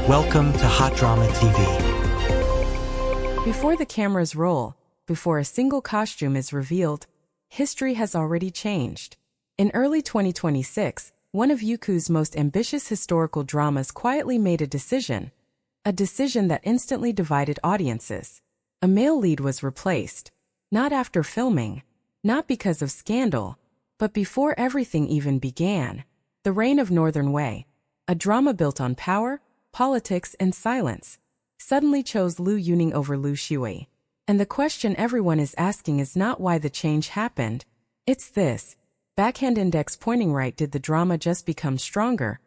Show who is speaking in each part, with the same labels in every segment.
Speaker 1: Welcome to Hot Drama TV.
Speaker 2: Before the cameras roll, before a single costume is revealed, history has already changed. In early 2026, one of Youku's most ambitious historical dramas quietly made a decision that instantly divided audiences. A male lead was replaced, not after filming, not because of scandal, but before everything even began. The Reign of Northern Wei, a drama built on power, politics, and silence, suddenly chose Liu Yuning over Liu Xueyi. And the question everyone is asking is not why the change happened, it's this: backhand index pointing right, did the drama just become stronger?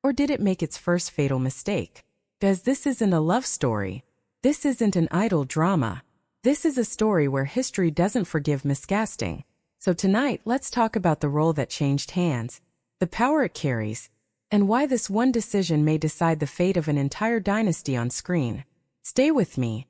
Speaker 2: Or did it make its first fatal mistake? Because this isn't a love story. This isn't an idle drama. This is a story where history doesn't forgive miscasting. So tonight, let's talk about the role that changed hands, the power it carries, and why this one decision may decide the fate of an entire dynasty on screen. Stay with me.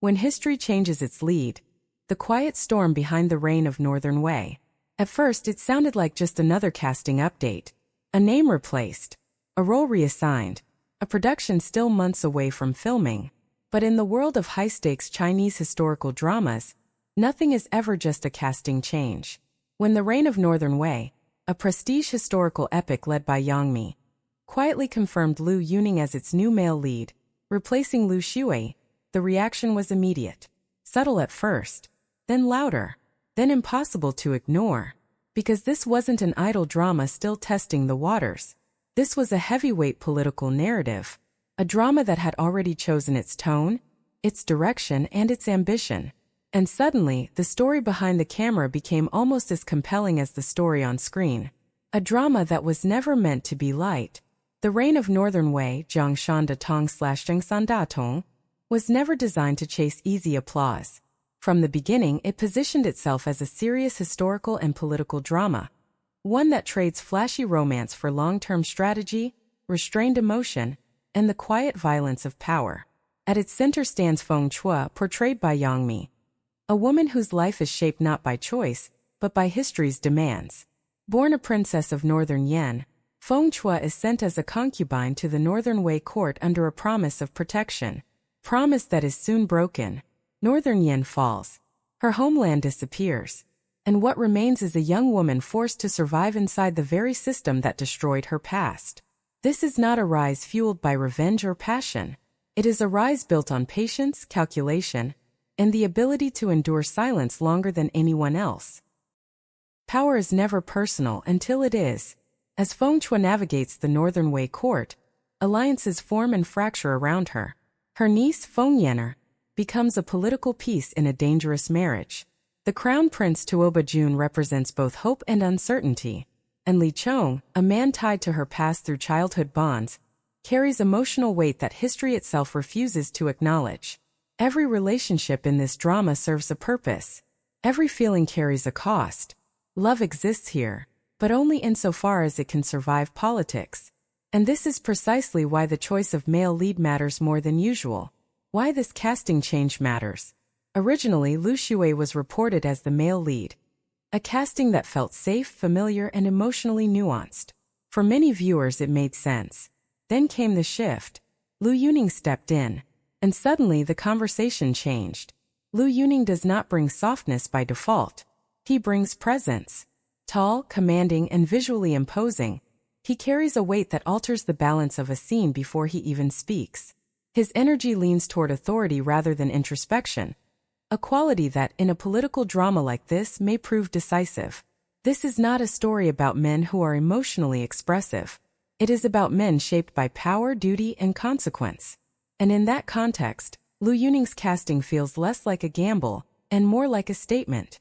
Speaker 2: When history changes its lead, the quiet storm behind the Reign of Northern Wei. At first it sounded like just another casting update. A name replaced, a role reassigned, a production still months away from filming. But in the world of high-stakes Chinese historical dramas, nothing is ever just a casting change. When the Reign of Northern Wei, a prestige historical epic led by Yang Mi, quietly confirmed Liu Yuning as its new male lead, replacing Liu Xueyi, the reaction was immediate. Subtle at first, then louder, then impossible to ignore. Because this wasn't an idle drama still testing the waters. This was a heavyweight political narrative, a drama that had already chosen its tone, its direction, and its ambition. And suddenly, the story behind the camera became almost as compelling as the story on screen. A drama that was never meant to be light. The Reign of Northern Wei, Zhongshan Da Tong/Zhengsan Da Tong, was never designed to chase easy applause. From the beginning, it positioned itself as a serious historical and political drama. One that trades flashy romance for long-term strategy, restrained emotion, and the quiet violence of power. At its center stands Feng Chuo, portrayed by Yang Mi, a woman whose life is shaped not by choice, but by history's demands. Born a princess of Northern Yan, Feng Chuo is sent as a concubine to the Northern Wei court under a promise of protection. Promise that is soon broken. Northern Yan falls. Her homeland disappears. And what remains is a young woman forced to survive inside the very system that destroyed her past. This is not a rise fueled by revenge or passion. It is a rise built on patience, calculation, and the ability to endure silence longer than anyone else. Power is never personal until it is. As Feng Chuo navigates the Northern Wei court, alliances form and fracture around her. Her niece, Feng Yan'er, becomes a political piece in a dangerous marriage. The crown prince Tuoba Jun represents both hope and uncertainty. And Li Chong, a man tied to her past through childhood bonds, carries emotional weight that history itself refuses to acknowledge. Every relationship in this drama serves a purpose. Every feeling carries a cost. Love exists here, but only insofar as it can survive politics. And this is precisely why the choice of male lead matters more than usual. Why this casting change matters. Originally, Liu Xueyi was reported as the male lead. A casting that felt safe, familiar, and emotionally nuanced. For many viewers it made sense. Then came the shift. Liu Yuning stepped in. And suddenly the conversation changed. Liu Yuning does not bring softness by default. He brings presence. Tall, commanding, and visually imposing, he carries a weight that alters the balance of a scene before he even speaks. His energy leans toward authority rather than introspection. A quality that, in a political drama like this, may prove decisive. This is not a story about men who are emotionally expressive. It is about men shaped by power, duty, and consequence. And in that context, Liu Yuning's casting feels less like a gamble, and more like a statement.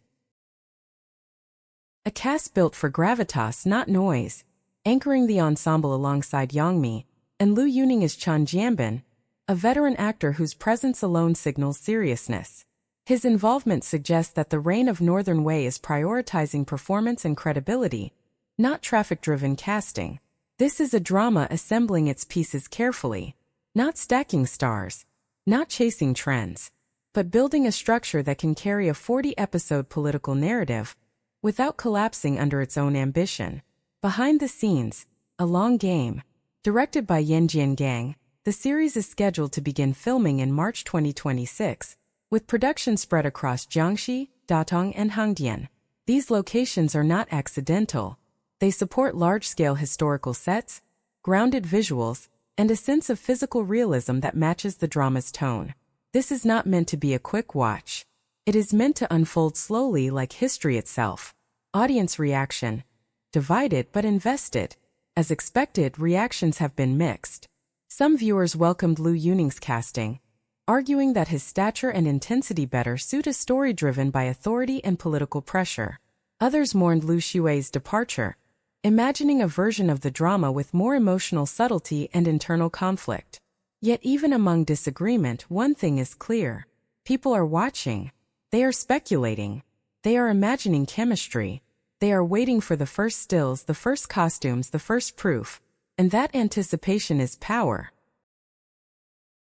Speaker 2: A cast built for gravitas, not noise, anchoring the ensemble alongside Yang Mi, and Liu Yuning is Chen Jianbin, a veteran actor whose presence alone signals seriousness. His involvement suggests that the Reign of Northern Wei is prioritizing performance and credibility, not traffic-driven casting. This is a drama assembling its pieces carefully, not stacking stars, not chasing trends, but building a structure that can carry a 40-episode political narrative without collapsing under its own ambition. Behind the scenes, a long game. Directed by Yan Jiangang, the series is scheduled to begin filming in March 2026, with production spread across Jiangxi, Datong, and Hangdian. These locations are not accidental. They support large-scale historical sets, grounded visuals, and a sense of physical realism that matches the drama's tone. This is not meant to be a quick watch. It is meant to unfold slowly like history itself. Audience reaction: divided but invested. As expected, reactions have been mixed. Some viewers welcomed Liu Yuning's casting, arguing that his stature and intensity better suit a story driven by authority and political pressure. Others mourned Liu Xueyi's departure, imagining a version of the drama with more emotional subtlety and internal conflict. Yet even among disagreement, one thing is clear. People are watching. They are speculating. They are imagining chemistry. They are waiting for the first stills, the first costumes, the first proof. And that anticipation is power.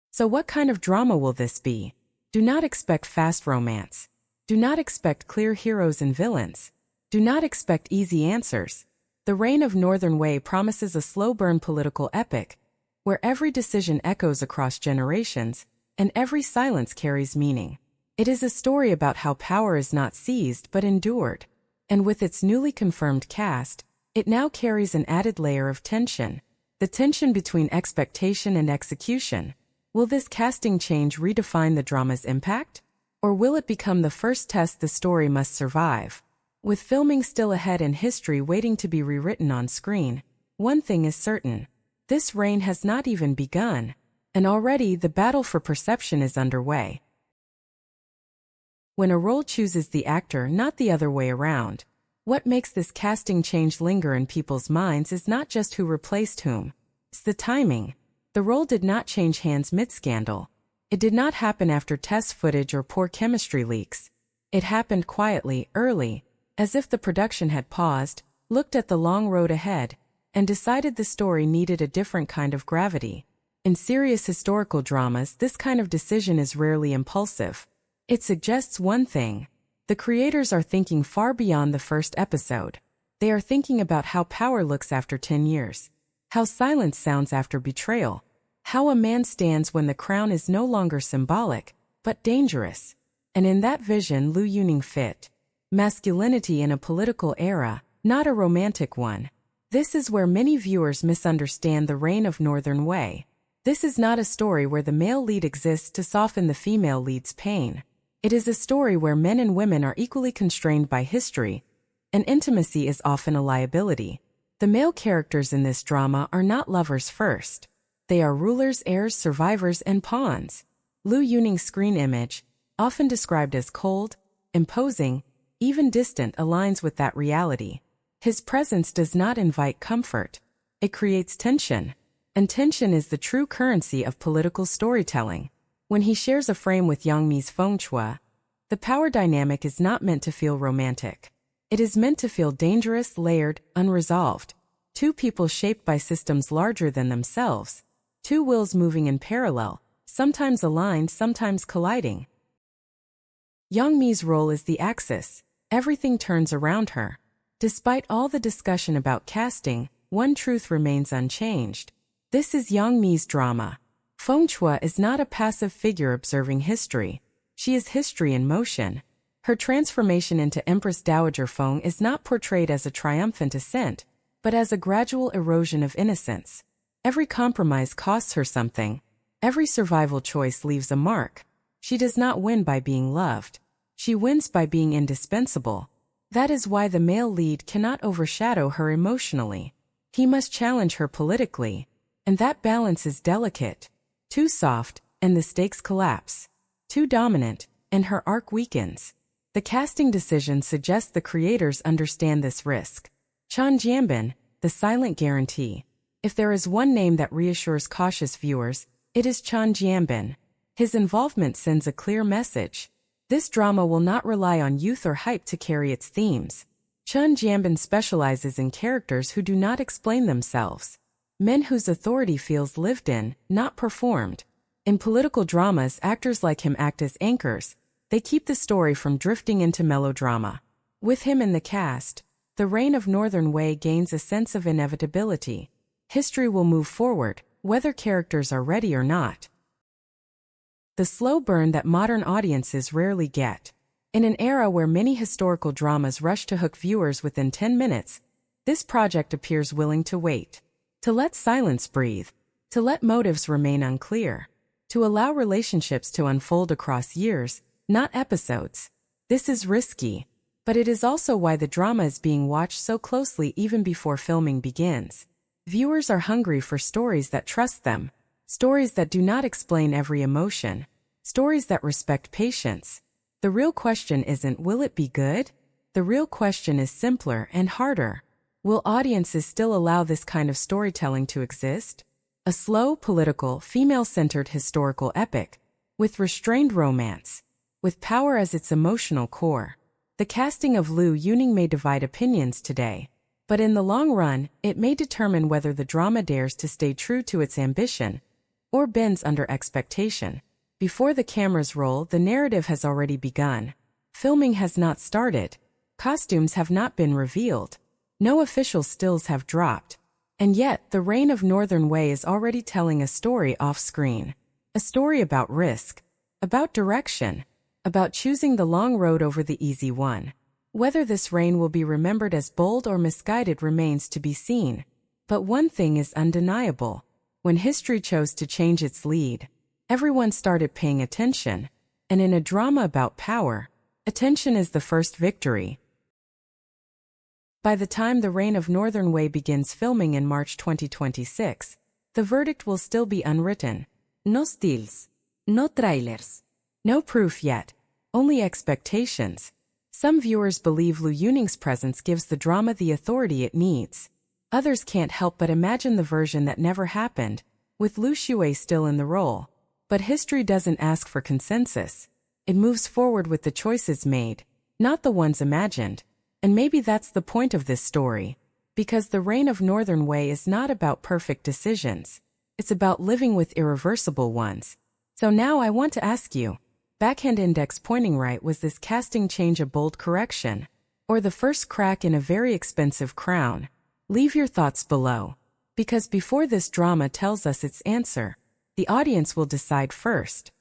Speaker 2: So what kind of drama will this be? Do not expect fast romance. Do not expect clear heroes and villains. Do not expect easy answers. The Reign of Northern Wei promises a slow-burn political epic, where every decision echoes across generations, and every silence carries meaning. It is a story about how power is not seized but endured. And with its newly confirmed cast, it now carries an added layer of tension. The tension between expectation and execution. Will this casting change redefine the drama's impact? Or will it become the first test the story must survive? With filming still ahead and history waiting to be rewritten on screen, one thing is certain. This reign has not even begun, and already the battle for perception is underway. When a role chooses the actor, not the other way around, what makes this casting change linger in people's minds is not just who replaced whom. It's the timing. The role did not change hands mid-scandal. It did not happen after test footage or poor chemistry leaks. It happened quietly, early, as if the production had paused, looked at the long road ahead, and decided the story needed a different kind of gravity. In serious historical dramas, this kind of decision is rarely impulsive. It suggests one thing. The creators are thinking far beyond the first episode. They are thinking about how power looks after 10 years. How silence sounds after betrayal. How a man stands when the crown is no longer symbolic, but dangerous. And in that vision, Liu Yuning fit. Masculinity in a political era, not a romantic one. This is where many viewers misunderstand the Reign of Northern Wei. This is not a story where the male lead exists to soften the female lead's pain. It is a story where men and women are equally constrained by history, and intimacy is often a liability. The male characters in this drama are not lovers first. They are rulers, heirs, survivors, and pawns. Liu Yuning's screen image, often described as cold, imposing, even distant, aligns with that reality. His presence does not invite comfort. It creates tension. And tension is the true currency of political storytelling. When he shares a frame with Yang Mi's Feng Chuo, the power dynamic is not meant to feel romantic. It is meant to feel dangerous, layered, unresolved. Two people shaped by systems larger than themselves. Two wills moving in parallel, sometimes aligned, sometimes colliding. Yang Mi's role is the axis. Everything turns around her. Despite all the discussion about casting, one truth remains unchanged. This is Yang Mi's drama. Feng Chuo is not a passive figure observing history. She is history in motion. Her transformation into Empress Dowager Feng is not portrayed as a triumphant ascent, but as a gradual erosion of innocence. Every compromise costs her something. Every survival choice leaves a mark. She does not win by being loved. She wins by being indispensable. That is why the male lead cannot overshadow her emotionally. He must challenge her politically. And that balance is delicate. Too soft, and the stakes collapse. Too dominant, and her arc weakens. The casting decision suggests the creators understand this risk. Chen Jianbin, the silent guarantee. If there is one name that reassures cautious viewers, it is Chen Jianbin. His involvement sends a clear message. This drama will not rely on youth or hype to carry its themes. Chen Jianbin specializes in characters who do not explain themselves. Men whose authority feels lived in, not performed. In political dramas, actors like him act as anchors. They keep the story from drifting into melodrama. With him in the cast, the Reign of Northern Wei gains a sense of inevitability. History will move forward, whether characters are ready or not. The slow burn that modern audiences rarely get. In an era where many historical dramas rush to hook viewers within 10 minutes, this project appears willing to wait. To let silence breathe. To let motives remain unclear. To allow relationships to unfold across years, not episodes. This is risky, but it is also why the drama is being watched so closely even before filming begins. Viewers are hungry for stories that trust them, stories that do not explain every emotion, stories that respect patience. The real question isn't, will it be good? The real question is simpler and harder. Will audiences still allow this kind of storytelling to exist? A slow, political, female-centered historical epic, with restrained romance, with power as its emotional core. The casting of Liu Yuning may divide opinions today, but in the long run, it may determine whether the drama dares to stay true to its ambition, or bends under expectation. Before the cameras roll, the narrative has already begun. Filming has not started. Costumes have not been revealed. No official stills have dropped. And yet, the Reign of Northern Wei is already telling a story off-screen. A story about risk, about direction, about choosing the long road over the easy one. Whether this reign will be remembered as bold or misguided remains to be seen. But one thing is undeniable. When history chose to change its lead, everyone started paying attention. And in a drama about power, attention is the first victory. By the time the Reign of Northern Wei begins filming in March 2026, the verdict will still be unwritten. No stills, no trailers, no proof yet, only expectations. Some viewers believe Liu Yuning's presence gives the drama the authority it needs. Others can't help but imagine the version that never happened, with Liu Xueyi still in the role. But history doesn't ask for consensus. It moves forward with the choices made, not the ones imagined. And maybe that's the point of this story. Because the Reign of Northern Wei is not about perfect decisions. It's about living with irreversible ones. So now I want to ask you, backhand index pointing right, was this casting change a bold correction? Or the first crack in a very expensive crown? Leave your thoughts below. Because before this drama tells us its answer, the audience will decide first.